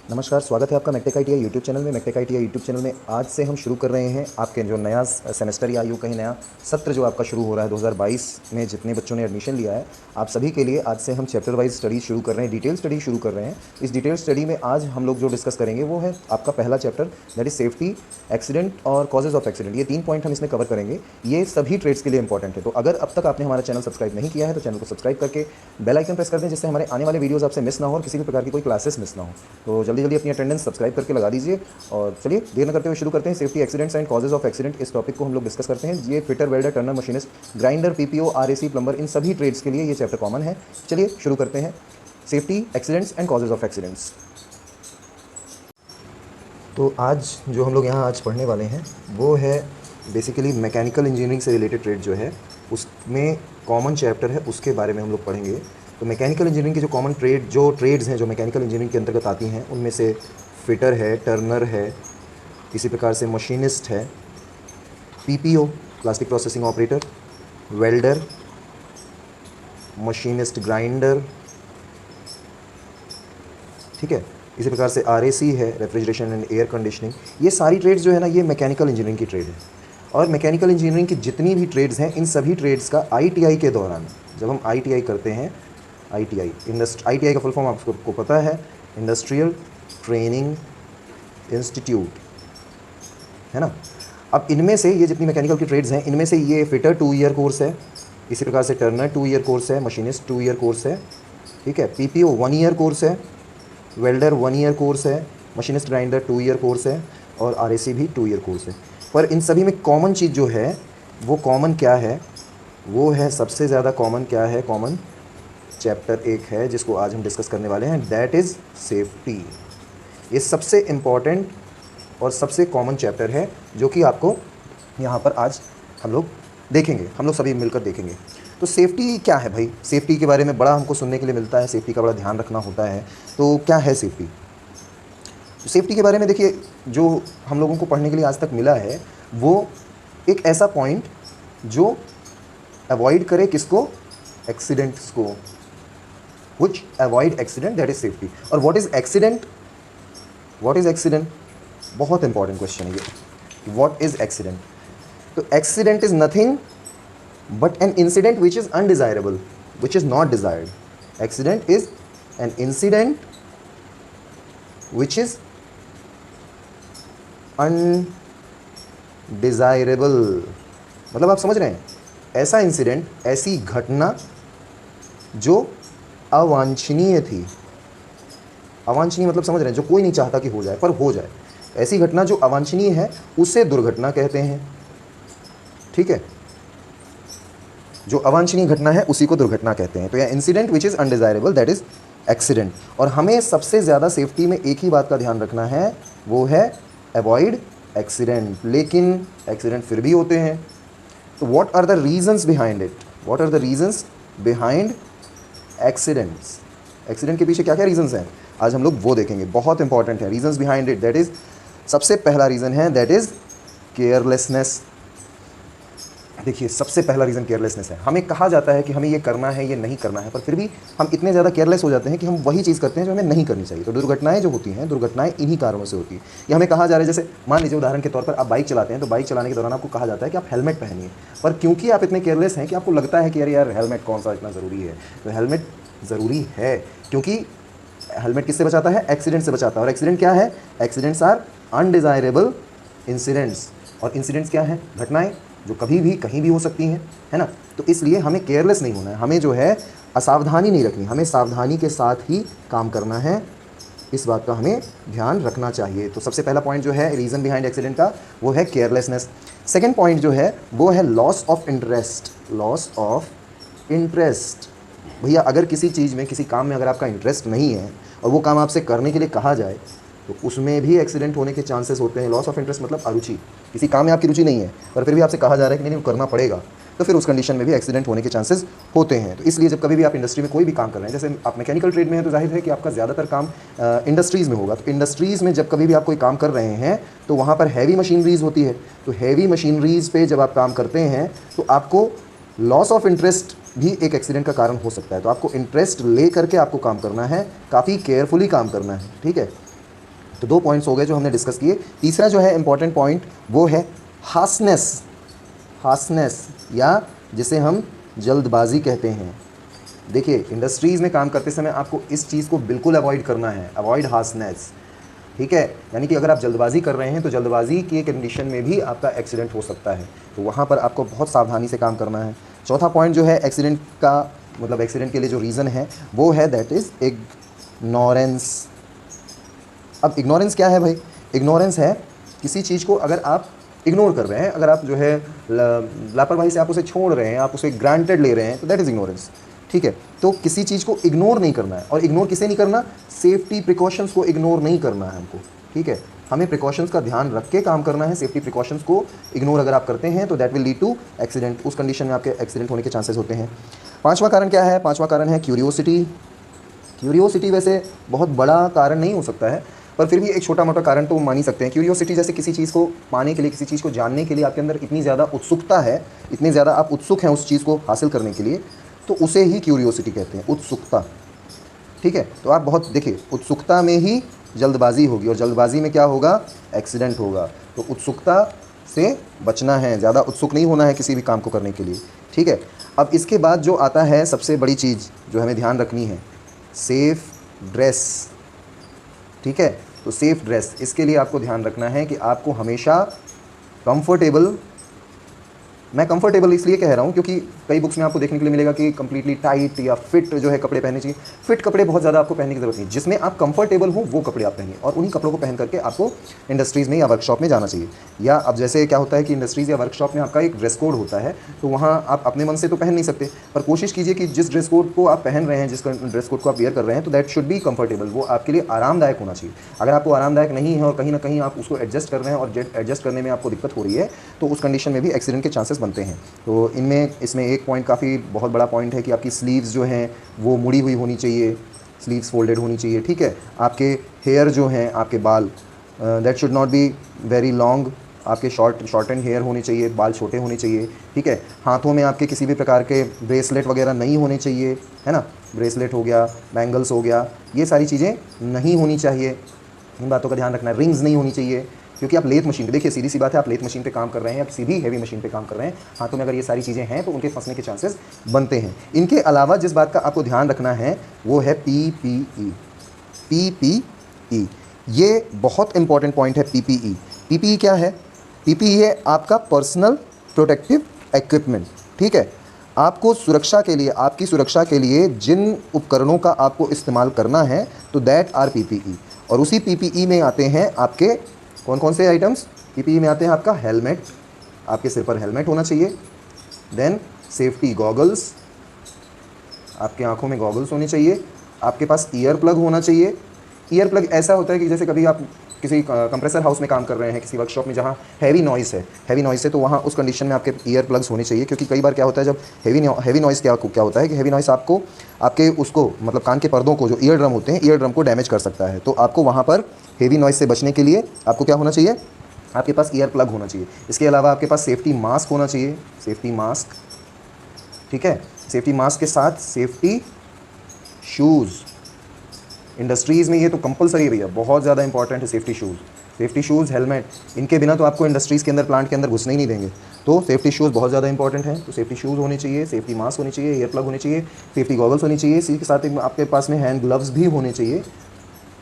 नमस्कार, स्वागत है आपका मैकटेक आईटीआई यूट्यूब चैनल में। मैकटेक आईटीआई यूट्यूब चैनल में आज से हम शुरू कर रहे हैं आपके जो नया सेमेस्टर या यूँ कहीं नया सत्र जो आपका शुरू हो रहा है 2022 में जितने बच्चों ने एडमिशन लिया है, आप सभी के लिए आज से हम चैप्टर वाइज स्टडी शुरू कर रहे हैं, डिटेल स्टडी शुरू कर रहे हैं। इस डिटेल स्टडी में आज हम लोग जो डिस्कस करेंगे वो है आपका पहला chapter, that is safety, accident और कॉजेज ऑफ एक्सीडेंट। ये 3 पॉइंट हम इसमें कवर करेंगे। ये सभी ट्रेड्स के लिए इंपॉर्टेंट है। तो अगर अब तक आपने हमारा चैनल सब्सक्राइब नहीं किया है तो चैनल को सब्सक्राइब करके बेल आइकन प्रेस कर दें, जिससे हमारे आने वाले वीडियोस आपसे मिस ना हो और किसी भी प्रकार की कोई क्लासेस मिस ना हो। तो जल्दी जल्दी अपनी अटेंडेंस सब्सक्राइब करके लगा दीजिए। और चलिए देर न करते हुए शुरू करते हैं। Safety, accidents and causes of accident, इस टॉपिक को हम लोग डिस्कस करते हैं। ये fitter, welder, turner, machinist, grinder, PPO, RAC, plumber, इन सभी ट्रेड्स के लिए ये चैप्टर कॉमन है। चलिए शुरू करते हैं। Safety, accidents and causes of accidents. तो आज जो हम लोग यहाँ आज पढ़ने वाले हैं वो है बेसिकली मैकेनिकल इंजीनियरिंग से रिलेटेड ट्रेड जो है उसमें कॉमन चैप्टर है, उसके बारे में हम लोग पढ़ेंगे। तो मैकेनिकल इंजीनियरिंग की जो कॉमन ट्रेड्स हैं जो मैकेनिकल इंजीनियरिंग के अंतर्गत आती हैं, उनमें से फिटर है, टर्नर है, इसी प्रकार से मशीनिस्ट है, PPO plastic processing operator, welder, machinist grinder, ठीक है। इसी प्रकार से आरएसी है, रेफ्रिजरेशन एंड एयर कंडीशनिंग। ये सारी ट्रेड्स जो है ना, ये मैकेनिकल इंजीनियरिंग की ट्रेड है। और मैकेनिकल इंजीनियरिंग की जितनी भी ट्रेड्स हैं, इन सभी ट्रेड्स का आईटीआई के दौरान, जब हम आईटीआई करते हैं, आईटीआई का फुल फॉर्म आपको पता है, इंडस्ट्रियल ट्रेनिंग इंस्टीट्यूट, है ना। अब इनमें से ये जितनी मैकेनिकल की ट्रेड्स हैं, इनमें से ये फिटर 2 ईयर कोर्स है, इसी प्रकार से टर्नर 2 ईयर कोर्स है, मशीनिस्ट 2 ईयर कोर्स है, ठीक है। पीपीओ 1 ईयर कोर्स है, वेल्डर 1 ईयर कोर्स है, मशीनिस्ट ग्राइंडर 2 ईयर कोर्स है और आरएसी भी 2 ईयर कोर्स है। पर इन सभी में कॉमन चीज़ जो है वो कॉमन क्या है, वो है सबसे ज़्यादा कॉमन क्या है, कॉमन चैप्टर एक है जिसको आज हम डिस्कस करने वाले हैं, दैट इज़ सेफ्टी। ये सबसे इम्पॉर्टेंट और सबसे कॉमन चैप्टर है जो कि आपको यहाँ पर आज हम लोग देखेंगे, हम लोग सभी मिलकर देखेंगे। तो सेफ्टी क्या है भाई? सेफ्टी के बारे में बड़ा हमको सुनने के लिए मिलता है, सेफ्टी का बड़ा ध्यान रखना होता है। तो क्या है सेफ्टी? तो सेफ्टी के बारे में देखिए, जो हम लोगों को पढ़ने के लिए आज तक मिला है वो एक ऐसा पॉइंट जो अवॉइड करे किसको? एक्सीडेंट्स को, which avoid accident, that is safety। और what is accident? What is accident? बहुत इंपॉर्टेंट क्वेश्चन है ये। What is accident? तो accident is nothing but an incident which is undesirable, which is not desired। Accident is an incident which is undesirable। मतलब आप समझ रहे हैं, ऐसा इंसिडेंट, ऐसी घटना जो अवांछनीय थी। अवांछनीय मतलब समझ रहे हैं, जो कोई नहीं चाहता कि हो जाए पर हो जाए। ऐसी घटना जो अवांछनीय है उसे दुर्घटना कहते हैं, ठीक है। जो अवांछनीय घटना है उसी को दुर्घटना कहते हैं। तो यह incident which is undesirable, that is accident. और हमें सबसे ज़्यादा सेफ्टी में एक ही बात का ध्यान रखना है, वो है अवॉइड एक्सीडेंट। लेकिन एक्सीडेंट फिर भी होते हैं। तो what are the reasons behind it? What are the reasons behind accidents? Accident के पीछे क्या क्या रीजंस हैं, आज हम लोग वो देखेंगे। बहुत इंपॉर्टेंट है reasons behind it. That is, सबसे पहला रीज़न है दैट इज़ केयरलेसनेस। देखिए, सबसे पहला रीज़न केयरलेसनेस है। हमें कहा जाता है कि हमें ये करना है, ये नहीं करना है, पर फिर भी हम इतने ज़्यादा केयरलेस हो जाते हैं कि हम वही चीज़ करते हैं जो हमें नहीं करनी चाहिए। तो दुर्घटनाएं जो होती हैं, दुर्घटनाएं इन्हीं कारणों से होती है। ये हमें कहा जा रहा है, जैसे मान लीजिए उदाहरण के तौर पर आप बाइक चलाते हैं, तो बाइक चलाने के दौरान आपको कहा जाता है कि आप हेलमेट पहनिए, पर क्योंकि आप इतने केयरलेस हैं कि आपको लगता है कि अरे यार हेलमेट कौन सा इतना ज़रूरी है। तो हेलमेट ज़रूरी है क्योंकि हेलमेट किससे बचाता है? एक्सीडेंट से बचाता है। और एक्सीडेंट क्या है? Accidents are undesirable incidents. और इंसिडेंट्स क्या हैं? घटनाएं जो कभी भी कहीं भी हो सकती हैं, है ना। तो इसलिए हमें केयरलेस नहीं होना है, हमें जो है असावधानी नहीं रखनी, हमें सावधानी के साथ ही काम करना है। इस बात का हमें ध्यान रखना चाहिए। तो सबसे पहला पॉइंट जो है रीज़न बिहाइंड एक्सीडेंट का, वो है केयरलेसनेस। सेकेंड पॉइंट जो है वो है loss of interest. Loss of interest. भैया, अगर किसी चीज़ में, किसी काम में अगर आपका इंटरेस्ट नहीं है और वो काम आपसे करने के लिए कहा जाए तो उसमें भी एक्सीडेंट होने के चांसेस होते हैं। लॉस ऑफ इंटरेस्ट मतलब अरुचि, किसी काम में आपकी रुचि नहीं है और फिर भी आपसे कहा जा रहा है कि नहीं करना पड़ेगा, तो फिर उस कंडीशन में भी एक्सीडेंट होने के चांसेस होते हैं। तो इसलिए जब कभी भी आप इंडस्ट्री में कोई भी काम कर रहे हैं, जैसे आप मैकेनिकल ट्रेड में हैं, तो जाहिर है कि आपका ज़्यादातर काम इंडस्ट्रीज़ में होगा। तो इंडस्ट्रीज़ में जब कभी भी आप कोई काम कर रहे हैं तो वहाँ पर हैवी मशीनरीज़ होती है। तो हैवी मशीनरीज़ पे जब आप काम करते हैं तो आपको लॉस ऑफ इंटरेस्ट भी एक एक्सीडेंट का कारण हो सकता है। तो आपको इंटरेस्ट ले करके आपको काम करना है, काफ़ी केयरफुली काम करना है, ठीक है। तो 2 पॉइंट्स हो गए जो हमने डिस्कस किए। तीसरा जो है इंपॉर्टेंट पॉइंट वो है हासनेस, हासनेस या जिसे हम जल्दबाजी कहते हैं। देखिए इंडस्ट्रीज़ में काम करते समय आपको इस चीज़ को बिल्कुल अवॉइड करना है, अवॉइड हासनेस, ठीक है। यानी कि अगर आप जल्दबाजी कर रहे हैं तो जल्दबाजी की कंडीशन में भी आपका एक्सीडेंट हो सकता है, तो वहाँ पर आपको बहुत सावधानी से काम करना है। चौथा पॉइंट जो है एक्सीडेंट का मतलब एक्सीडेंट के लिए जो रीज़न है वो है दैट इज़ इग्नोरेंस। अब इग्नोरेंस क्या है भाई? इग्नोरेंस है किसी चीज़ को अगर आप इग्नोर कर रहे हैं, अगर आप जो है लापरवाही से आप उसे छोड़ रहे हैं, आप उसे ग्रांटेड ले रहे हैं, तो दैट इज़ इग्नोरेंस, ठीक है। तो किसी चीज़ को इग्नोर नहीं करना है, और इग्नोर किसे नहीं करना? सेफ्टी प्रिकॉशंस को इग्नोर नहीं करना है हमको, ठीक है। हमें प्रिकॉशंस का ध्यान रख के काम करना है। सेफ्टी प्रिकॉशंस को इग्नोर अगर आप करते हैं तो that will lead to accident, उस कंडीशन में आपके एक्सीडेंट होने के चांसेस होते हैं। पांचवा कारण क्या है? पांचवा कारण है क्यूरियोसिटी। क्यूरियोसिटी वैसे बहुत बड़ा कारण नहीं हो सकता है, पर फिर भी एक छोटा मोटा कारण तो मान ही सकते हैं। क्यूरियोसिटी जैसे किसी चीज़ को पाने के लिए, किसी चीज़ को जानने के लिए आपके अंदर इतनी ज़्यादा उत्सुकता है, इतने ज़्यादा आप उत्सुक हैं उस चीज़ को हासिल करने के लिए, तो उसे ही क्यूरियोसिटी कहते हैं, उत्सुकता, ठीक है। तो आप बहुत देखिए, उत्सुकता में ही जल्दबाजी होगी, और जल्दबाजी में क्या होगा? एक्सीडेंट होगा। तो उत्सुकता से बचना है, ज़्यादा उत्सुक नहीं होना है किसी भी काम को करने के लिए, ठीक है। अब इसके बाद जो आता है सबसे बड़ी चीज़ जो हमें ध्यान रखनी है, सेफ़ ड्रेस, ठीक है। तो सेफ़ ड्रेस, इसके लिए आपको ध्यान रखना है कि आपको हमेशा कंफर्टेबल, मैं कंफर्टेबल इसलिए कह रहा हूँ क्योंकि कई बुक्स में आपको देखने के लिए मिलेगा कि कंप्लीटली टाइट या फिट जो है कपड़े पहनने चाहिए। फिट कपड़े बहुत ज़्यादा आपको पहनने की ज़रूरत नहीं, जिसमें आप कंफर्टेबल हो वो कपड़े आप पहनिए, और उन्हीं कपड़ों को पहन करके आपको इंडस्ट्रीज़ में या वर्कशॉप में जाना चाहिए। या अब जैसे क्या होता है कि इंडस्ट्रीज़ या वर्कशॉप में आपका एक ड्रेस कोड होता है, तो वहाँ आप अपने मन से तो पहन नहीं सकते, पर कोशिश कीजिए कि जिस ड्रेस कोड को आप पहन रहे हैं, जिस ड्रेस कोड को आप वेयर कर रहे हैं, तो दैट शुड बी कंफर्टेबल, वो आपके लिए आरामदायक होना चाहिए। अगर आपको आरामदायक नहीं है और कहीं ना कहीं आप उसको एडजस्ट कर रहे हैं और एडजस्ट करने में आपको दिक्कत हो रही है, तो उस कंडीशन में भी एक्सीडेंट के चांसेस बनते हैं। तो इसमें एक पॉइंट काफ़ी बहुत बड़ा पॉइंट है कि आपकी स्लीव्स जो हैं वो मुड़ी हुई होनी चाहिए, स्लीव्स फोल्डेड होनी चाहिए, ठीक है। आपके हेयर जो हैं, आपके बाल, that should not be very long, आपके शॉर्ट एंड हेयर होने चाहिए, बाल छोटे होने चाहिए, ठीक है। हाथों में आपके किसी भी प्रकार के ब्रेसलेट वगैरह नहीं होने चाहिए, है ना। ब्रेसलेट हो गया, बैंगल्स हो गया, ये सारी चीज़ें नहीं होनी चाहिए, इन बातों का ध्यान रखना है। रिंग्स नहीं होनी चाहिए, क्योंकि आप लेथ मशीन पे, देखिए सीधी सी बात है, आप लेथ मशीन पे काम कर रहे हैं, आप सीधी हैवी मशीन पे काम कर रहे हैं, हाथों में अगर ये सारी चीज़ें हैं तो उनके फंसने के चांसेस बनते हैं। इनके अलावा जिस बात का आपको ध्यान रखना है वो है PPE। PPE ये बहुत इंपॉर्टेंट पॉइंट है। PPE, PPE क्या है? PPE है आपका पर्सनल प्रोटेक्टिव इक्विपमेंट, ठीक है। आपको सुरक्षा के लिए, आपकी सुरक्षा के लिए जिन उपकरणों का आपको इस्तेमाल करना है, तो दैट आर PPE। और उसी PPE में आते हैं आपके कौन कौन से आइटम्स? PPE में आते हैं आपका हेलमेट, आपके सिर पर हेलमेट होना चाहिए, देन सेफ्टी गॉगल्स, आपके आंखों में गॉगल्स होने चाहिए, आपके पास ईयर प्लग होना चाहिए। ईयर प्लग ऐसा होता है कि जैसे कभी आप किसी कंप्रेसर हाउस में काम कर रहे हैं, किसी वर्कशॉप में जहाँ हैवी नॉइस है, तो वहाँ उस कंडीशन में आपके ईयर प्लग्स होने चाहिए, क्योंकि कई बार क्या होता है जब हैवी नॉइस क्या होता है कि हैवी नॉइस आपको आपके उसको मतलब कान के पर्दों को, जो ईयर ड्रम होते हैं, ईयर ड्रम को डैमेज कर सकता है। तो आपको वहाँ पर हैवी नॉइस से बचने के लिए आपको क्या होना चाहिए? आपके पास ईयर प्लग होना चाहिए। इसके अलावा आपके पास सेफ्टी मास्क होना चाहिए, सेफ्टी मास्क, ठीक है। सेफ्टी मास्क के साथ सेफ्टी शूज़, इंडस्ट्रीज़ में ये तो कंपलसरी है भैया, बहुत ज़्यादा इंपॉर्टेंट है safety shoes. Safety shoes, helmet, इनके बिना तो आपको इंडस्ट्रीज़ के अंदर, प्लांट के अंदर घुसने ही नहीं देंगे। तो सेफ्टी शूज़ बहुत ज़्यादा इंपॉर्टेंट है। तो सेफ्टी शूज़ होने चाहिए, सेफ्टी मास्क होनी चाहिए, ईयर प्लग होने चाहिए, सेफ्टी गॉगल्स होनी चाहिए, इसी के साथ आपके पास में हैंड ग्लव्स भी होने चाहिए।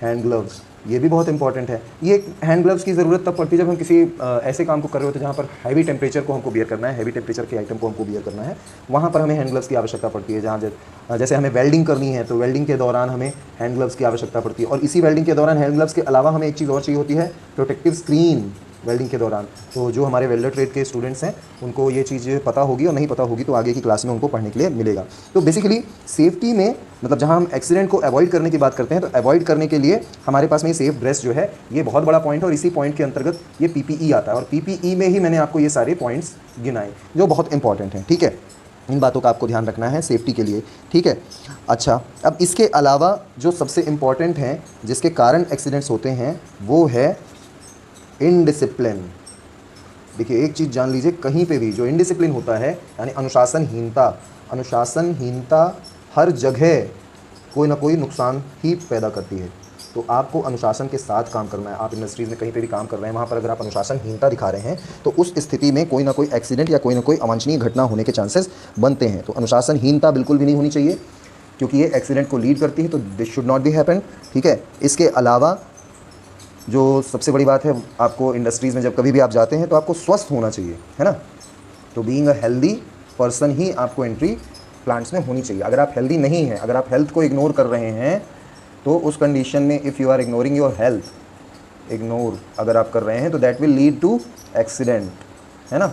हैंड ग्लव्स ये भी बहुत इंपॉर्टेंट है। ये हैंड ग्लव्स की ज़रूरत तब पड़ती है जब हम किसी ऐसे काम को कर रहे होते हैं जहाँ पर हैवी टेम्परेचर को हमको बियर करना है, हैवी टेम्परेचर के आइटम को हमको बियर करना है, वहाँ पर हमें हैंड ग्लव्स की आवश्यकता पड़ती है। जहाँ जैसे हमें वेल्डिंग करनी है तो वेल्डिंग के दौरान हमें हैंड ग्लव्स की आवश्यकता पड़ती है। और इसी वेल्डिंग के दौरान हैंड ग्लव्स के अलावा हमें एक चीज़ और चाहिए होती है, प्रोटेक्टिव स्क्रीन वेल्डिंग के दौरान। तो जो हमारे वेल्डर ट्रेड के स्टूडेंट्स हैं उनको ये चीज़ पता होगी, और नहीं पता होगी तो आगे की क्लास में उनको पढ़ने के लिए मिलेगा। तो बेसिकली सेफ्टी में मतलब जहाँ हम एक्सीडेंट को अवॉइड करने की बात करते हैं, तो अवॉइड करने के लिए हमारे पास में सेफ ड्रेस जो है ये बहुत बड़ा पॉइंट है, और इसी पॉइंट के अंतर्गत ये PPE आता है। और PPE में ही मैंने आपको ये सारे पॉइंट्स गिनाए जो बहुत इंपॉर्टेंट हैं, ठीक है। इन बातों का आपको ध्यान रखना है सेफ्टी के लिए, ठीक है। अच्छा, अब इसके अलावा जो सबसे इम्पॉर्टेंट हैं जिसके कारण एक्सीडेंट्स होते हैं वो है इनडिसिप्लिन। देखिए एक चीज़ जान लीजिए, कहीं पे भी जो इनडिसिप्लिन होता है यानी अनुशासनहीनता हर जगह कोई ना कोई नुकसान ही पैदा करती है। तो आपको अनुशासन के साथ काम करना है। आप इंडस्ट्रीज़ में कहीं पे भी काम कर रहे हैं, वहाँ पर अगर आप अनुशासनहीनता दिखा रहे हैं तो उस स्थिति में कोई ना कोई एक्सीडेंट या कोई ना कोई अवांछनीय घटना होने के चांसेस बनते हैं। तो अनुशासनहीनता बिल्कुल भी नहीं होनी चाहिए, क्योंकि ये एक्सीडेंट को लीड करती है, तो this should not be happen, ठीक है। इसके अलावा जो सबसे बड़ी बात है, आपको इंडस्ट्रीज़ में जब कभी भी आप जाते हैं तो आपको स्वस्थ होना चाहिए, है ना। तो बीइंग अ हेल्दी पर्सन ही आपको एंट्री प्लांट्स में होनी चाहिए। अगर आप हेल्दी नहीं हैं, अगर आप हेल्थ को इग्नोर कर रहे हैं, तो उस कंडीशन में if you are ignoring your health, ignore अगर आप कर रहे हैं, तो that will lead to accident, है ना।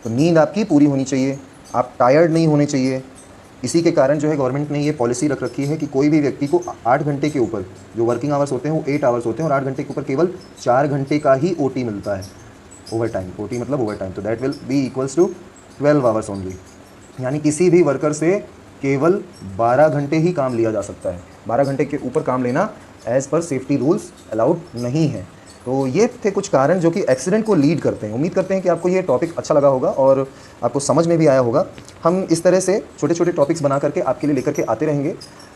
तो नींद आपकी पूरी होनी चाहिए, आप टायर्ड नहीं होने चाहिए। इसी के कारण जो है गवर्नमेंट ने ये पॉलिसी रख रखी है कि कोई भी व्यक्ति को 8 घंटे के ऊपर, जो वर्किंग आवर्स होते हैं वो 8 आवर्स होते हैं, और 8 घंटे के ऊपर केवल 4 घंटे का ही ओटी मिलता है, ओवर टाइम। ओटी मतलब ओवर टाइम, तो that will be equals to 12 hours only. यानी किसी भी वर्कर से केवल 12 घंटे ही काम लिया जा सकता है। 12 घंटे के ऊपर काम लेना as per safety rules allowed नहीं है। तो ये थे कुछ कारण जो कि एक्सीडेंट को लीड करते हैं। उम्मीद करते हैं कि आपको ये टॉपिक अच्छा लगा होगा और आपको समझ में भी आया होगा। हम इस तरह से छोटे छोटे टॉपिक्स बना करके आपके लिए लेकर के आते रहेंगे।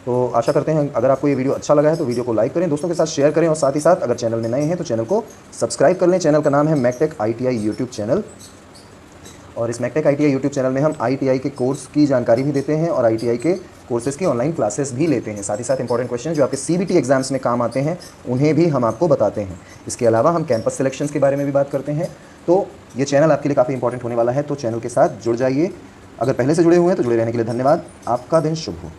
तो आशा करते हैं अगर आपको ये वीडियो अच्छा लगा है तो वीडियो को लाइक करें, दोस्तों के साथ शेयर करें, और साथ ही साथ अगर चैनल में नए हैं तो चैनल को सब्सक्राइब कर लें। चैनल का नाम है मैकटेक ITI यूट्यूब चैनल, और इस मैकटेक ITI यूट्यूब चैनल में हम ITI के कोर्स की जानकारी भी देते हैं और ITI के कोर्सेज की ऑनलाइन क्लासेस भी लेते हैं। साथ ही साथ इंपॉर्टेंट क्वेश्चन जो आपके CBT एग्जाम्स में काम आते हैं उन्हें भी हम आपको बताते हैं। इसके अलावा हम कैंपस सिलेक्शंस के बारे में भी बात करते हैं। तो ये चैनल आपके लिए काफ़ी इंपॉर्टेंट होने वाला है, तो चैनल के साथ जुड़ जाइए। अगर पहले से जुड़े हुए हैं तो जुड़े रहने के लिए धन्यवाद। आपका दिन शुभ हो।